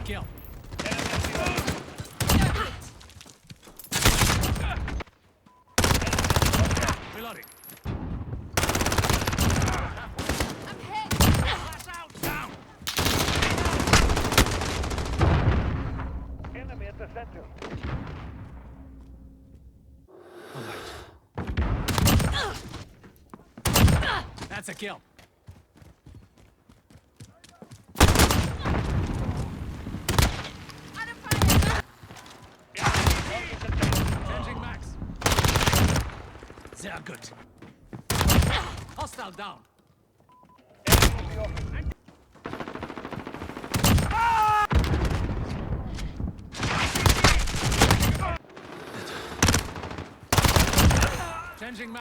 kill. Reloading. I'm hit. Flash out. Down. Enemy at the center. All right. That's a kill. Out of fire. Changing max. Sehr good. Hostile down. Enemy in the offing. Changing max.